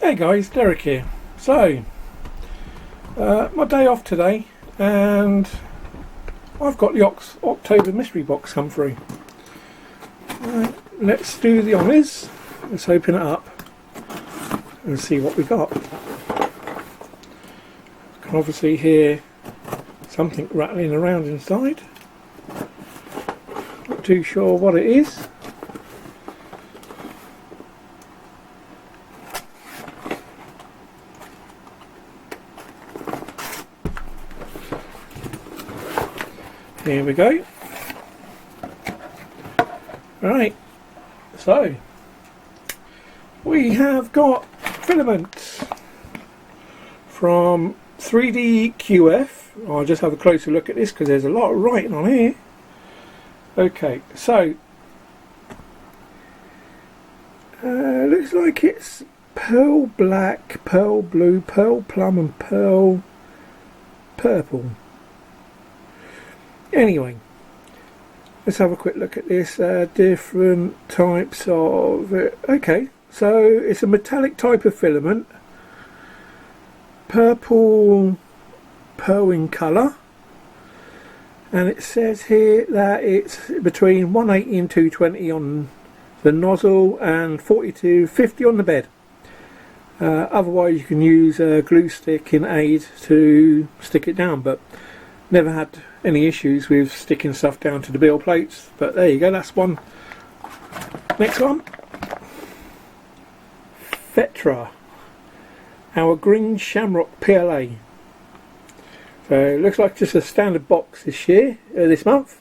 Hey guys, Derek here. So, my day off today, and I've got the October mystery box come through. Let's do the honours. Let's open it up and see what we got. You can obviously hear something rattling around inside. Not too sure what it is. Here we go. Right, so we have got filaments from 3DQF. I'll just have a closer look at this because there's a lot of writing on here. Okay, so looks like it's pearl black, pearl blue, pearl plum and pearl purple. Anyway, let's have a quick look at this. Different types of it. Okay, so it's a metallic type of filament, purple pearl in colour, and it says here that it's between 180 and 220 on the nozzle and 40 to 50 on the bed. Otherwise you can use a glue stick in aid to stick it down, but never had any issues with sticking stuff down to the bill plates. But there you go, that's one. Next one, Fetra, our green shamrock PLA. So it looks like just a standard box this year, this month.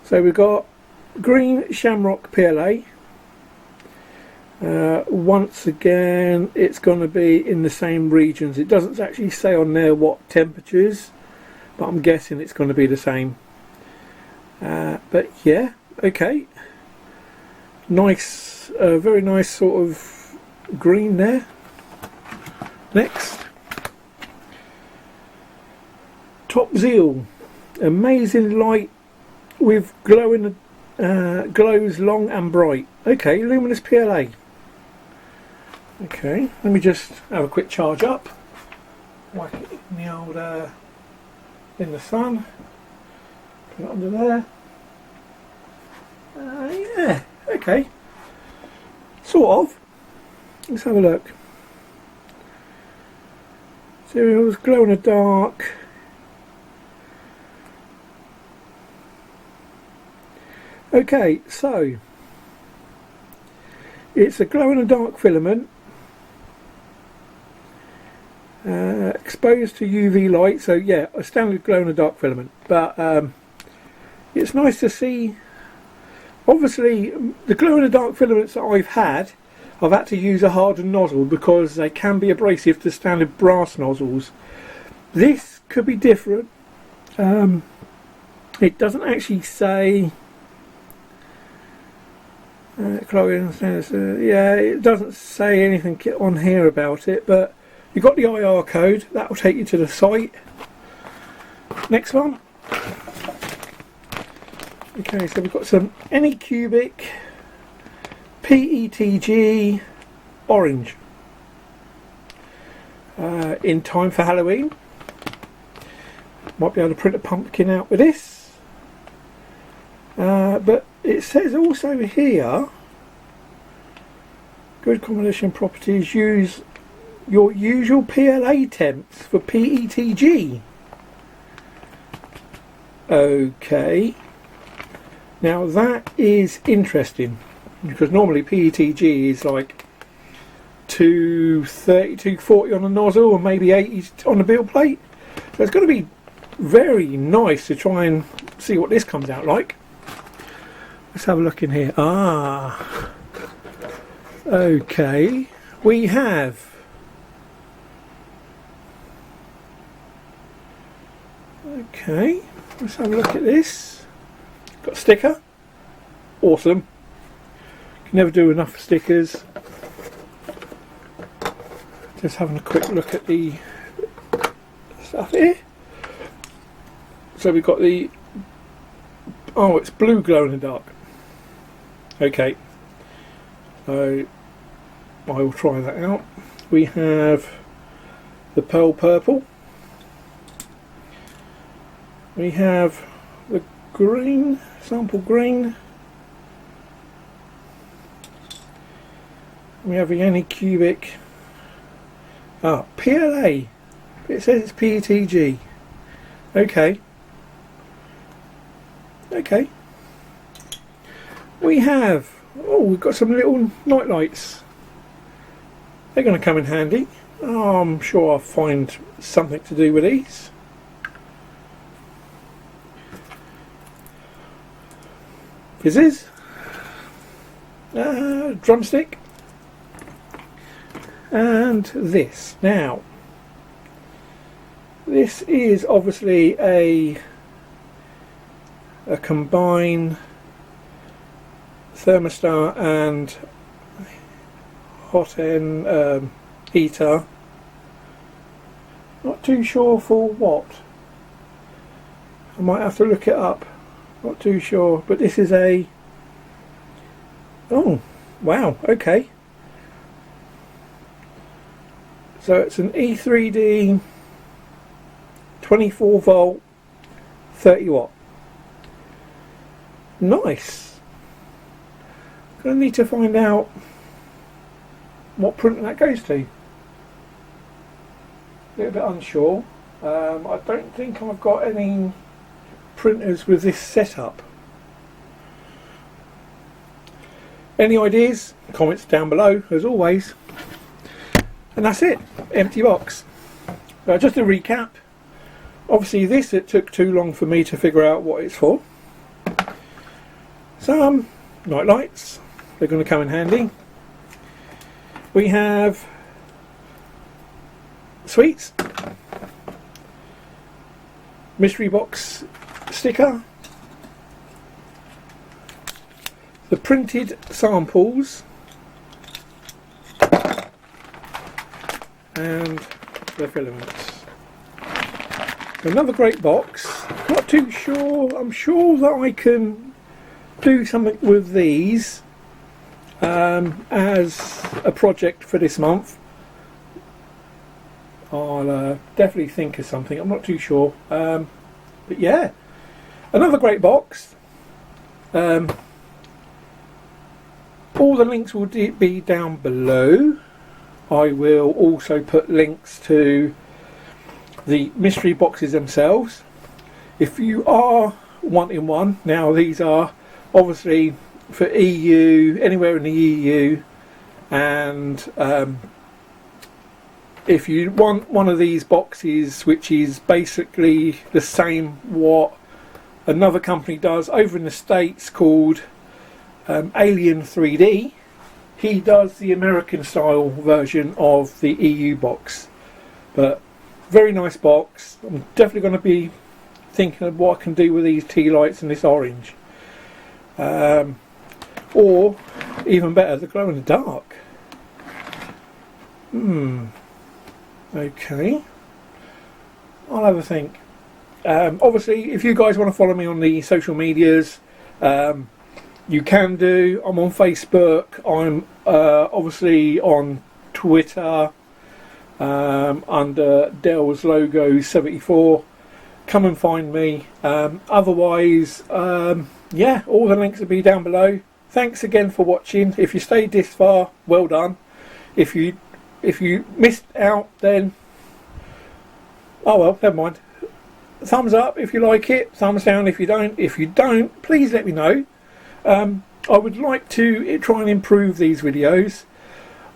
So we've got green shamrock PLA. Once again, it's going to be in the same regions. It doesn't actually say on there what temperatures, but I'm guessing it's going to be the same. But yeah, okay. Nice, very nice sort of green there. Next, Top Zeal, amazing light with glowing, glows long and bright. Okay, luminous PLA. Okay, let me just have a quick charge up. Whack it in the old in the sun. Put it under there. Yeah, okay. Sort of. Let's have a look. Cereals glow in the dark. Okay, so it's a glow in the dark filament, exposed to UV light. So yeah, a standard glow in the dark filament, but it's nice to see. Obviously the glow in the dark filaments that I've had to use a hardened nozzle because they can be abrasive to standard brass nozzles. This could be different. It doesn't actually say yeah, it doesn't say anything on here about it, but you've got the IR code that will take you to the site. Next one. Okay, so we've got some Anycubic PETG orange, in time for Halloween. Might be able to print a pumpkin out with this, but it says also here, good combination properties, use your usual PLA temps for PETG. Okay, now that is interesting because normally PETG is like 230, 240 on the nozzle and maybe 80 on the bill plate. So it's going to be very nice to try and see what this comes out like. Let's have a look in here. Okay, we have let's have a look at this. Got a sticker. Awesome. Can never do enough stickers. Just having a quick look at the stuff here. So we've got the, oh, it's blue glow in the dark. Okay, so I will try that out. we have the pearl purple, we have the green, sample green, we have the Anycubic PLA, it says it's PETG. Okay, we have, we've got some little night lights. They're going to come in handy. I'm sure I'll find something to do with these. Fizzes, drumstick, and this. Now, this is obviously a combined thermistor and hot end heater. Not too sure for what. I might have to look it up. Not too sure, but this is a, oh wow, okay, so it's an E3D 24 volt 30 watt. Nice. Gonna need to find out what printer that goes to. A little bit unsure. I don't think I've got any printers with this setup. Any ideas? Comments down below as always. And that's it. Empty box. Just to recap, obviously this, it took too long for me to figure out what it's for. Some night lights, they're going to come in handy. We have sweets, mystery box sticker, the printed samples, and the filaments. Another great box. Not too sure. I'm sure that I can do something with these as a project for this month. I'll definitely think of something. I'm not too sure, but yeah, another great box. All the links will be down below. I will also put links to the mystery boxes themselves. If you are wanting one, now these are obviously for EU, anywhere in the EU, and if you want one of these boxes which is basically the same what another company does over in the States called Alien 3D, he does the American style version of the EU box. But very nice box. I'm definitely going to be thinking of what I can do with these tea lights and this orange, or even better, the glow in the dark. Okay, I'll have a think. Obviously, if you guys want to follow me on the social medias, you can do. I'm on Facebook. I'm obviously on Twitter under Dell's Logo 74. Come and find me. Otherwise, yeah, all the links will be down below. Thanks again for watching. If you stayed this far, well done. If you missed out, then oh well, never mind. Thumbs up if you like it, thumbs down if you don't. If you don't, please let me know. I would like to try and improve these videos.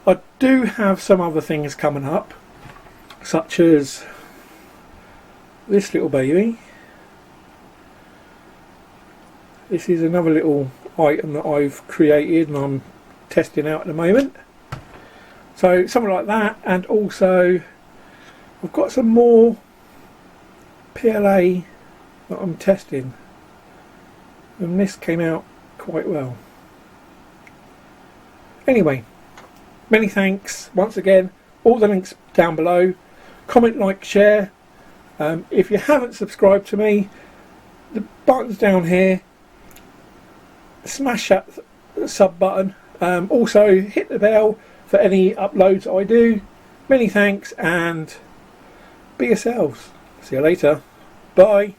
I do have some other things coming up, such as this little baby. This is another little item that I've created and I'm testing out at the moment. So something like that, and also I've got some more PLA that I'm testing, and this came out quite well. Anyway, many thanks once again. All the links down below. Comment, like, share. If you haven't subscribed to me, the button's down here. Smash that sub button. Also hit the bell for any uploads I do. Many thanks and be yourselves. See you later. Bye.